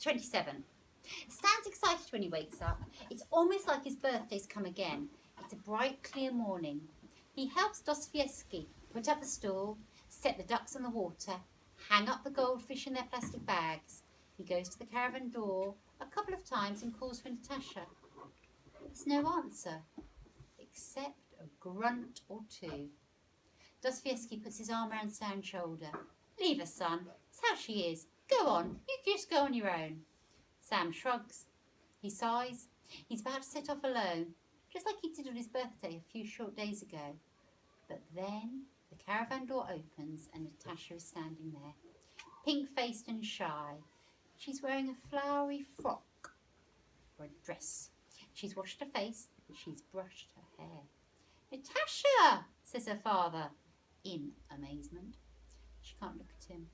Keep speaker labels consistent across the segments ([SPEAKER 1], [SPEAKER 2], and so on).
[SPEAKER 1] Chapter 27. Stan's excited when he wakes up. It's almost like his birthday's come again. It's a bright, clear morning. He helps Dostoevsky put up the stool, set the ducks in the water, hang up the goldfish in their plastic bags. He goes to the caravan door a couple of times and calls for Natasha. There's no answer, except a grunt or two. Dostoevsky puts his arm around Stan's shoulder. Leave her, son. It's how she is. Go on. You just go on your own. Sam shrugs. He sighs. He's about to set off alone, just like he did on his birthday a few short days ago. But then the caravan door opens and Natasha is standing there, pink-faced and shy. She's wearing a flowery frock or a dress. She's washed her face. She's brushed her hair. Natasha, says her father, in amazement. She can't look at him.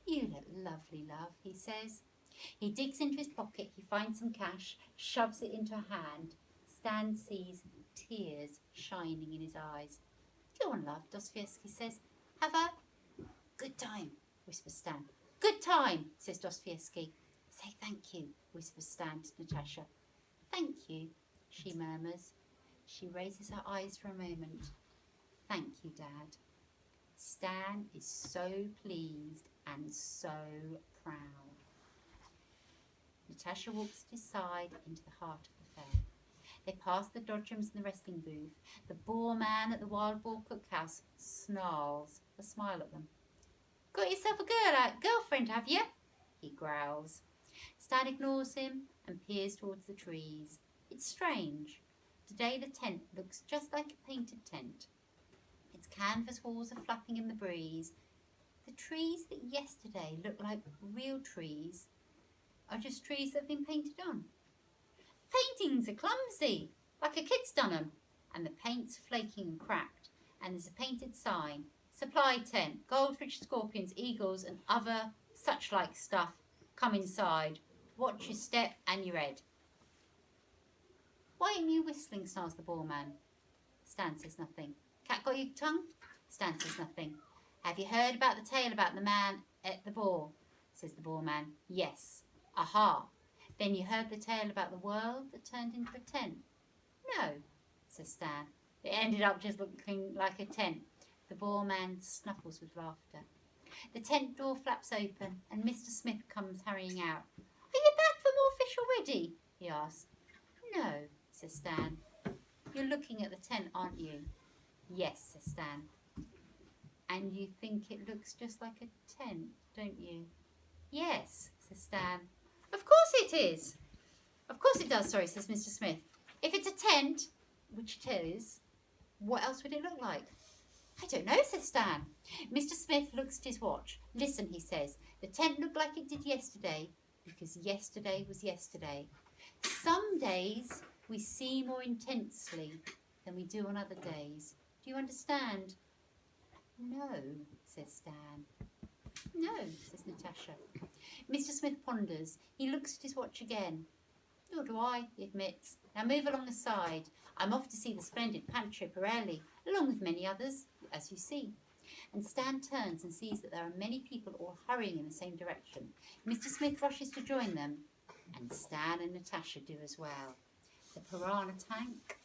[SPEAKER 1] You look lovely, love, he says. He digs into his pocket, he finds some cash, shoves it into her hand. Stan sees tears shining in his eyes. Go on, love, Dostoevsky says. Have a good time, whispers Stan. Good time, says Dostoevsky. Say thank you, whispers Stan to Natasha. Thank you, she murmurs. She raises her eyes for a moment. Thank you, Dad. Stan is so pleased and so proud. Natasha walks at his side into the heart of the fair. They pass the dodgems in the wrestling booth. The boar man at the wild boar cookhouse snarls a smile at them. Got yourself a girlfriend, have you? He growls. Stan ignores him and peers towards the trees. It's strange. Today the tent looks just like a painted tent. Its canvas walls are flapping in the breeze. The trees that yesterday looked like real trees are just trees that have been painted on. Paintings are clumsy, like a kid's done 'em, and the paint's flaking and cracked, and there's a painted sign, supply tent, goldfish, scorpions, eagles and other such like stuff. Come inside, watch your step and your head. Why ain't you whistling, snarls the boar man. Stan says nothing. Cat got your tongue? Stan says nothing. Have you heard about the tale about the man at the boar? Says the boar man. Yes. Aha. Then you heard the tale about the world that turned into a tent? No, says Stan. It ended up just looking like a tent. The boar man snuffles with laughter. The tent door flaps open and Mr. Smith comes hurrying out. Are you back for more fish already? He asks. No, says Stan. You're looking at the tent, aren't you? Yes, says Stan. And you think it looks just like a tent, don't you? Yes, says Stan. Of course it is. Of course it does, sorry, says Mr. Smith. If it's a tent, which it is, what else would it look like? I don't know, says Stan. Mr. Smith looks at his watch. Listen, he says, the tent looked like it did yesterday because yesterday was yesterday. Some days we see more intensely than we do on other days. Do you understand? No, says Stan. No, says Natasha. Mr. Smith ponders. He looks at his watch again. Nor do I, he admits. Now move along the side. I'm off to see the splendid Pancho Pirelli, along with many others, as you see. And Stan turns and sees that there are many people all hurrying in the same direction. Mr. Smith rushes to join them, and Stan and Natasha do as well. The piranha tank.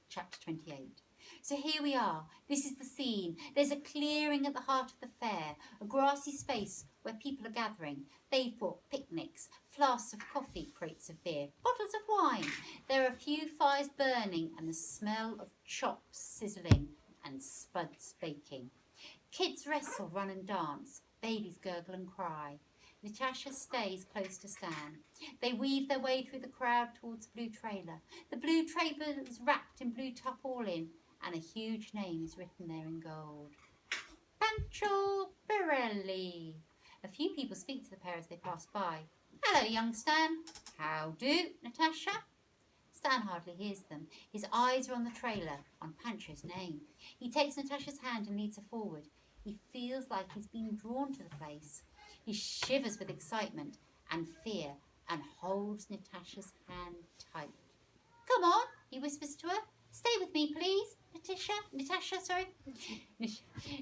[SPEAKER 1] Chapter 28. So here we are. This is the scene. There's a clearing at the heart of the fair, a grassy space where people are gathering. They've brought picnics, flasks of coffee, crates of beer, bottles of wine. There are a few fires burning and the smell of chops sizzling and spuds baking. Kids wrestle, run and dance. Babies gurgle and cry. Natasha stays close to Stan. They weave their way through the crowd towards the blue trailer. The blue trailer is wrapped in blue tarpaulin, and a huge name is written there in gold. Pancho Pirelli. A few people speak to the pair as they pass by. Hello, young Stan. How do, Natasha? Stan hardly hears them. His eyes are on the trailer, on Pancho's name. He takes Natasha's hand and leads her forward. He feels like he's been drawn to the place. He shivers with excitement and fear and holds Natasha's hand tight. Come on, he whispers to her. Stay with me, please. Natasha, sorry.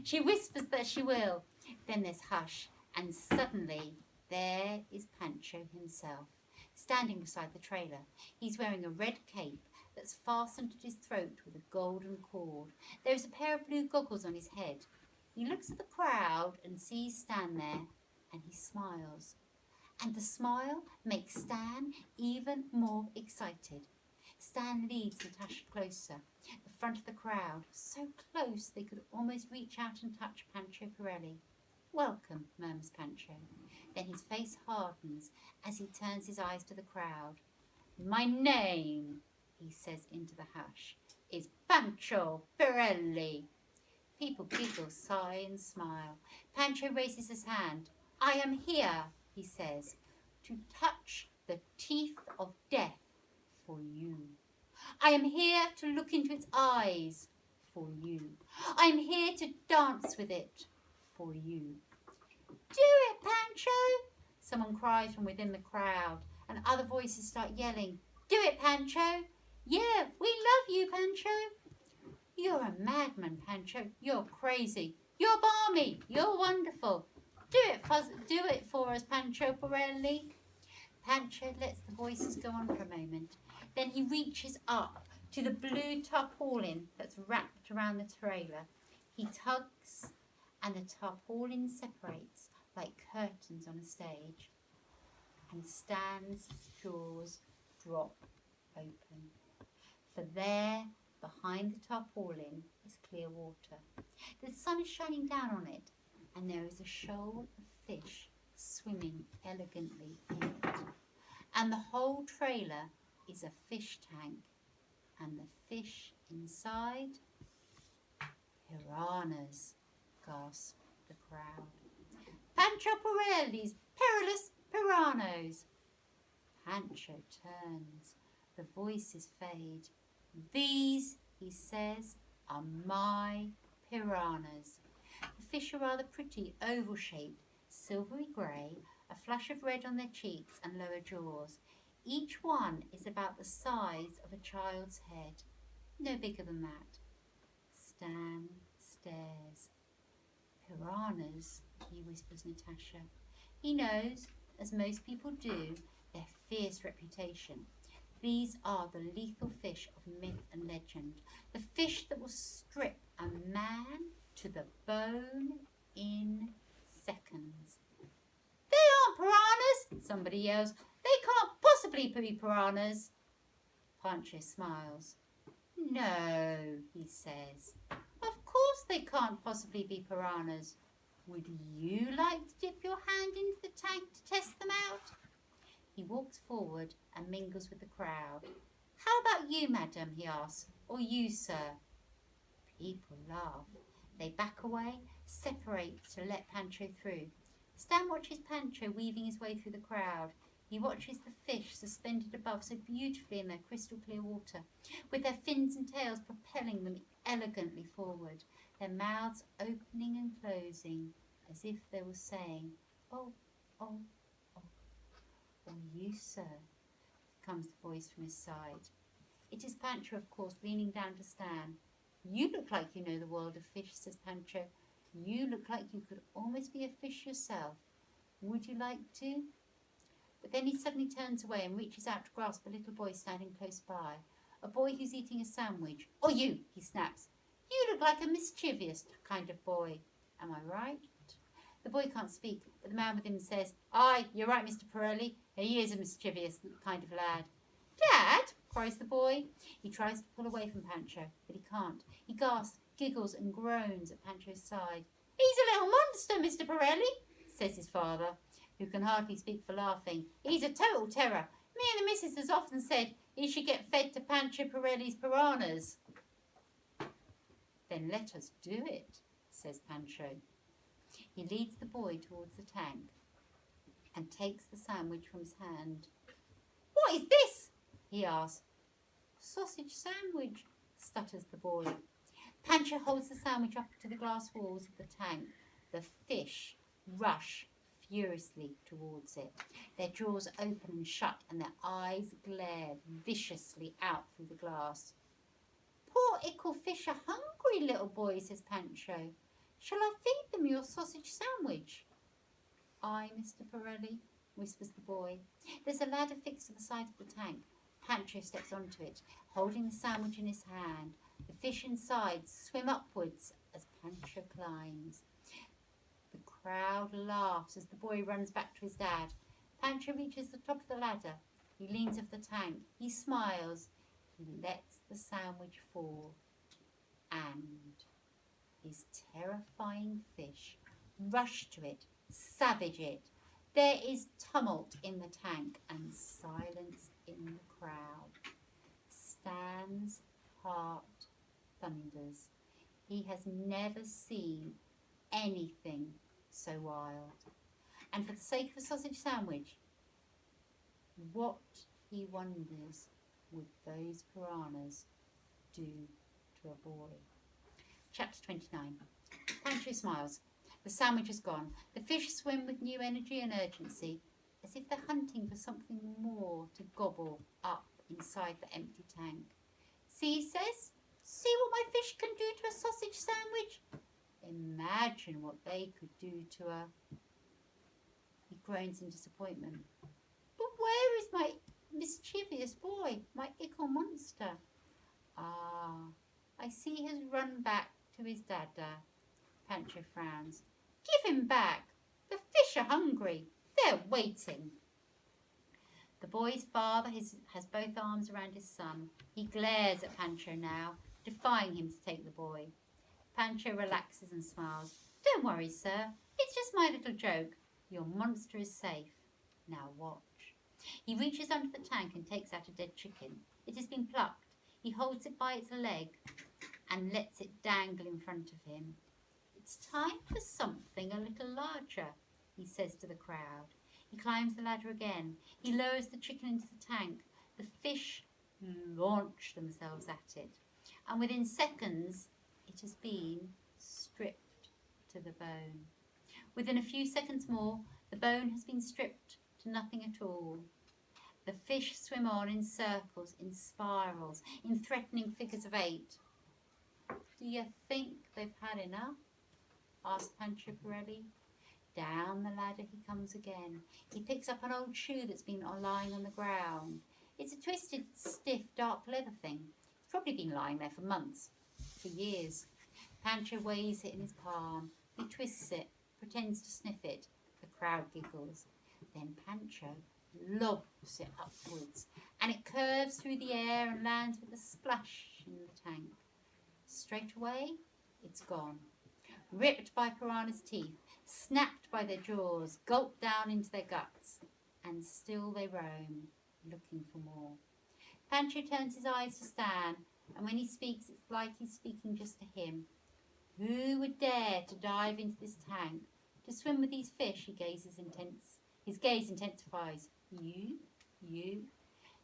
[SPEAKER 1] She whispers that she will. Then there's hush, and suddenly There is Pancho himself, standing beside the trailer. He's wearing a red cape that's fastened at his throat with a golden cord. There is a pair of blue goggles on his head. He looks at the crowd and sees Stan there, and he smiles. And the smile makes Stan even more excited. Stan leads Natasha closer, the front of the crowd, so close they could almost reach out and touch Pancho Pirelli. "Welcome," murmurs Pancho. Then his face hardens as he turns his eyes to the crowd. "My name," he says into the hush, "is Pancho Pirelli." People giggle, sigh and smile. Pancho raises his hand. "I am here," he says, "to touch the teeth of death for you. I am here to look into its eyes for you. I am here to dance with it for you." "Do it, Pancho!" someone cries from within the crowd, and other voices start yelling. "Do it, Pancho!" "Yeah, we love you, Pancho!" "You're a madman, Pancho. You're crazy. You're balmy. You're wonderful. Do it for us, Pancho Pirelli." Pancho lets the voices go on for a moment. Then he reaches up to the blue tarpaulin that's wrapped around the trailer. He tugs, and the tarpaulin separates like curtains on a stage. And Stan's jaws drop open. For there, behind the tarpaulin, is clear water. The sun is shining down on it, and there is a shoal of fish swimming elegantly in it. And the whole trailer is a fish tank, and the fish inside? Piranhas, gasp the crowd. "Pancho Pirelli's perilous piranhas." Pancho turns. The voices fade. "These," he says, "are my piranhas." The fish are rather pretty, oval-shaped, silvery grey, a flush of red on their cheeks and lower jaws. Each one is about the size of a child's head, no bigger than that. Stan stares. "Piranhas," he whispers Natasha. He knows, as most people do, their fierce reputation. These are the lethal fish of myth and legend, the fish that will strip a man to the bone in seconds. "They aren't piranhas," somebody yells. "They can't possibly be piranhas." Pancho smiles. "No," he says. "Of course they can't possibly be piranhas. Would you like to dip your hand into the tank to test them out?" He walks forward and mingles with the crowd. "How about you, madam?" he asks. "Or you, sir?" People laugh. They back away, separate to let Pancho through. Stan watches Pancho weaving his way through the crowd. He watches the fish suspended above so beautifully in their crystal clear water, with their fins and tails propelling them elegantly forward, their mouths opening and closing as if they were saying, "Oh, oh, oh." "Or you, sir?" comes the voice from his side. It is Pancho, of course, leaning down to Stan. "You look like you know the world of fish," says Pancho. "You look like you could almost be a fish yourself. Would you like to?" But then he suddenly turns away and reaches out to grasp a little boy standing close by, a boy who's eating a sandwich. "Or you," he snaps. "You look like a mischievous kind of boy. Am I right?" The boy can't speak, but the man with him says, "Aye, you're right, Mr. Pirelli. He is a mischievous kind of lad." "Dad!" cries the boy. He tries to pull away from Pancho, but he can't. He gasps, giggles and groans at Pancho's side. "He's a little monster, Mr. Pirelli," says his father, who can hardly speak for laughing. "He's a total terror. Me and the missus has often said he should get fed to Pancho Pirelli's piranhas." "Then let us do it," says Pancho. He leads the boy towards the tank and takes the sandwich from his hand. "What is this?" he asks. "Sausage sandwich," stutters the boy. Pancho holds the sandwich up to the glass walls of the tank. The fish rush furiously towards it. Their jaws open and shut and their eyes glare viciously out through the glass. "Poor ickle fish are hungry, little boy," says Pancho. "Shall I feed them your sausage sandwich?" "Aye, Mr. Pirelli," whispers the boy. There's a ladder fixed to the side of the tank. Pancho steps onto it, holding the sandwich in his hand. The fish inside swim upwards as Pancho climbs. The crowd laughs as the boy runs back to his dad. Pancho reaches the top of the ladder. He leans off the tank. He smiles. He lets the sandwich fall. And his terrifying fish rush to it, savage it. There is tumult in the tank and silence in the crowd. Stan's heart thunders. He has never seen anything so wild. And for the sake of a sausage sandwich, what, he wonders, would those piranhas do to a boy? Chapter 29. Pancho smiles. The sandwich is gone. The fish swim with new energy and urgency, as if they're hunting for something more to gobble up inside the empty tank. "See," he says, "see what my fish can do to a sausage sandwich? Imagine what they could do to a..." He groans in disappointment. "But where is my mischievous boy, my ickle monster?" "Ah, I see he has run back to his dada." Pancho frowns. "Give him back. The fish are hungry. They're waiting." The boy's father has both arms around his son. He glares at Pancho now, defying him to take the boy. Pancho relaxes and smiles. "Don't worry, sir. It's just my little joke. Your monster is safe. Now watch." He reaches under the tank and takes out a dead chicken. It has been plucked. He holds it by its leg and lets it dangle in front of him. "It's time for something a little larger," he says to the crowd. He climbs the ladder again. He lowers the chicken into the tank. The fish launch themselves at it, and within seconds it has been stripped to the bone. Within a few seconds more, the bone has been stripped to nothing at all. The fish swim on in circles, in spirals, in threatening figures of 8. "Do you think they've had enough?" asked Pancho Pirelli. Down the ladder he comes again. He picks up an old shoe that's been lying on the ground. It's a twisted, stiff, dark leather thing. It's probably been lying there for months, for years. Pancho weighs it in his palm. He twists it, pretends to sniff it. The crowd giggles. Then Pancho lobs it upwards, and it curves through the air and lands with a splash in the tank. Straight away, it's gone. Ripped by piranha's teeth, snapped by their jaws, gulped down into their guts, and still they roam, looking for more. Pancho turns his eyes to Stan, and when he speaks, it's like he's speaking just to him. Who would dare to dive into this tank, to swim with these fish? His gaze intensifies. You?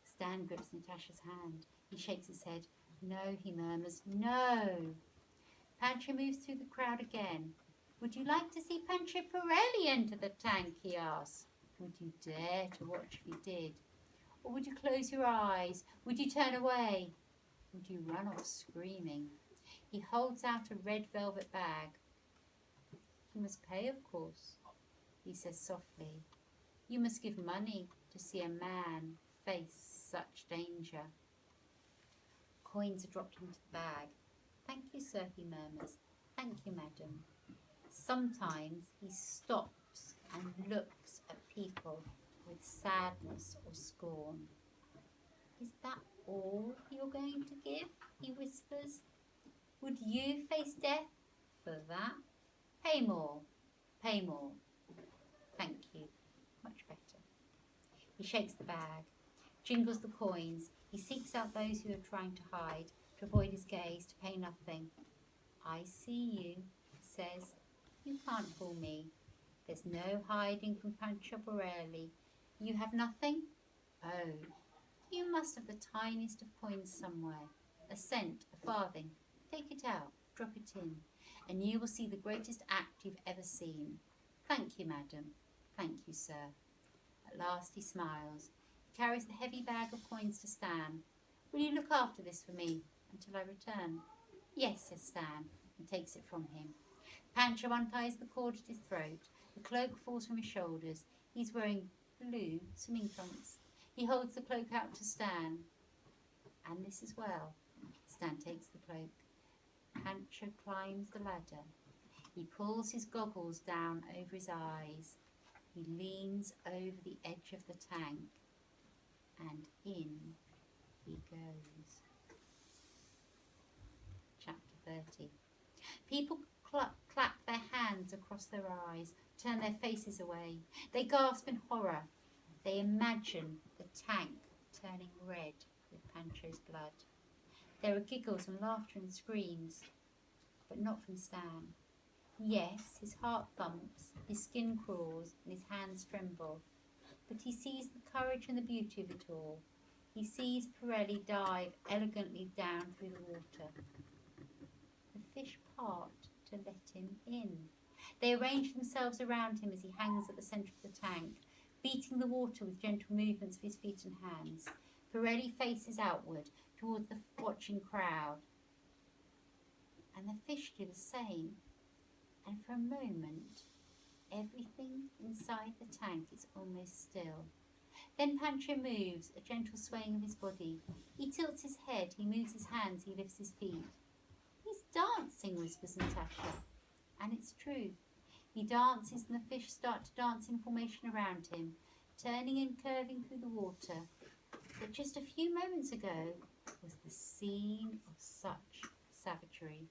[SPEAKER 1] Stan grips Natasha's hand. He shakes his head. "No," he murmurs. "No." Pancho moves through the crowd again. "Would you like to see Pancho Pirelli enter the tank?" he asks. Would you dare to watch if he did? Or would you close your eyes? Would you turn away? Would you run off screaming? He holds out a red velvet bag. "You must pay, of course," he says softly. "You must give money to see a man face such danger." Coins are dropped into the bag. "Thank you, sir," he murmurs. "Thank you, madam." Sometimes he stops and looks at people with sadness or scorn. "Is that all you're going to give?" he whispers. "Would you face death for that? Pay more, pay more." "Thank you, much better." He shakes the bag, jingles the coins. He seeks out those who are trying to hide, to avoid his gaze, to pay nothing. "I see you," he says. "You can't fool me. There's no hiding from Pancho Pirelli. You have nothing? Oh, you must have the tiniest of coins somewhere. A cent, a farthing. Take it out, drop it in, and you will see the greatest act you've ever seen. Thank you, madam. Thank you, sir." At last he smiles. He carries the heavy bag of coins to Stan. "Will you look after this for me until I return?" "Yes," says Stan, and takes it from him. Pancho unties the cord at his throat. The cloak falls from his shoulders. He's wearing blue swimming trunks. He holds the cloak out to Stan. And this as well. Stan takes the cloak. Pancho climbs the ladder. He pulls his goggles down over his eyes. He leans over the edge of the tank. And in he goes. Chapter 30. People clap their hands across their eyes, turn their faces away. They gasp in horror. They imagine the tank turning red with Pancho's blood. There are giggles and laughter and screams, but not from Stan. Yes, his heart thumps, his skin crawls, and his hands tremble. But he sees the courage and the beauty of it all. He sees Pirelli dive elegantly down through the water. The fish part to let him in. They arrange themselves around him as he hangs at the centre of the tank, beating the water with gentle movements of his feet and hands. Pirelli faces outward towards the watching crowd. And the fish do the same. And for a moment, everything inside the tank is almost still. Then Pancho moves, a gentle swaying of his body. He tilts his head, he moves his hands, he lifts his feet. He's dancing, whispers Natasha. And it's true. He dances and the fish start to dance in formation around him, turning and curving through the water. But just a few moments ago was the scene of such savagery.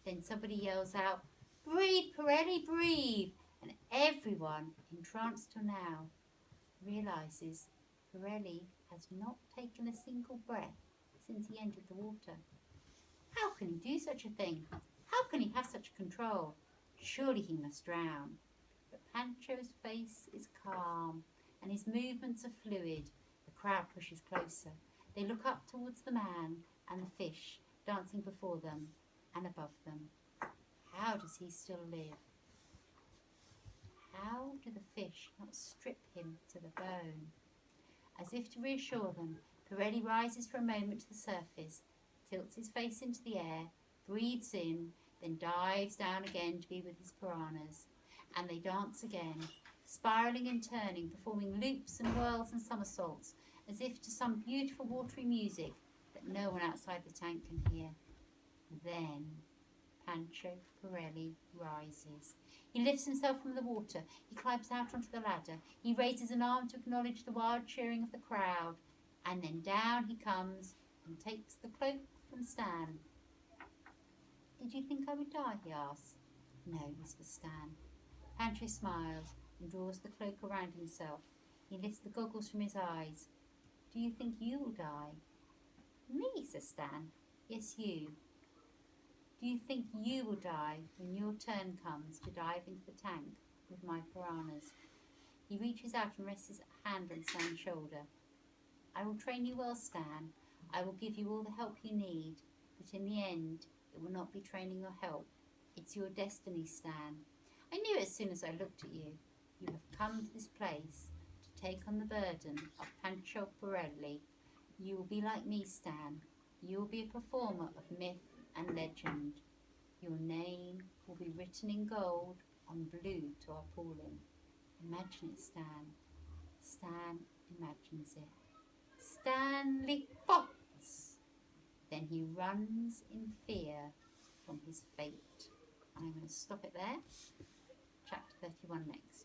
[SPEAKER 1] Then somebody yells out, "Breathe, Pirelli, breathe!" And everyone, entranced till now, realises Pirelli has not taken a single breath since he entered the water. How can he do such a thing? How can he have such control? Surely he must drown. But Pancho's face is calm and his movements are fluid. The crowd pushes closer. They look up towards the man and the fish dancing before them and above them. How does he still live? How do the fish not strip him to the bone? As if to reassure them, Pirelli rises for a moment to the surface, tilts his face into the air, breathes in, then dives down again to be with his piranhas. And they dance again, spiralling and turning, performing loops and whirls and somersaults, as if to some beautiful watery music that no one outside the tank can hear. Then Pancho Pirelli rises. He lifts himself from the water. He climbs out onto the ladder. He raises an arm to acknowledge the wild cheering of the crowd. And then down he comes and takes the cloak from Stan. "Did you think I would die?" he asks. "No," whispers Stan. Pancho smiles and draws the cloak around himself. He lifts the goggles from his eyes. "Do you think you will die?" "Me," says Stan. "Yes, you. Do you think you will die when your turn comes to dive into the tank with my piranhas?" He reaches out and rests his hand on Stan's shoulder. "I will train you well, Stan. I will give you all the help you need. But in the end, it will not be training or help. It's your destiny, Stan. I knew it as soon as I looked at you. You have come to this place to take on the burden of Pancho Pirelli. You will be like me, Stan. You will be a performer of myth and legend. Your name will be written in gold on blue tarpaulin. Imagine it, Stan." Stan imagines it. Stanley Fox! Then he runs in fear from his fate. And I'm going to stop it there. Chapter 31 next.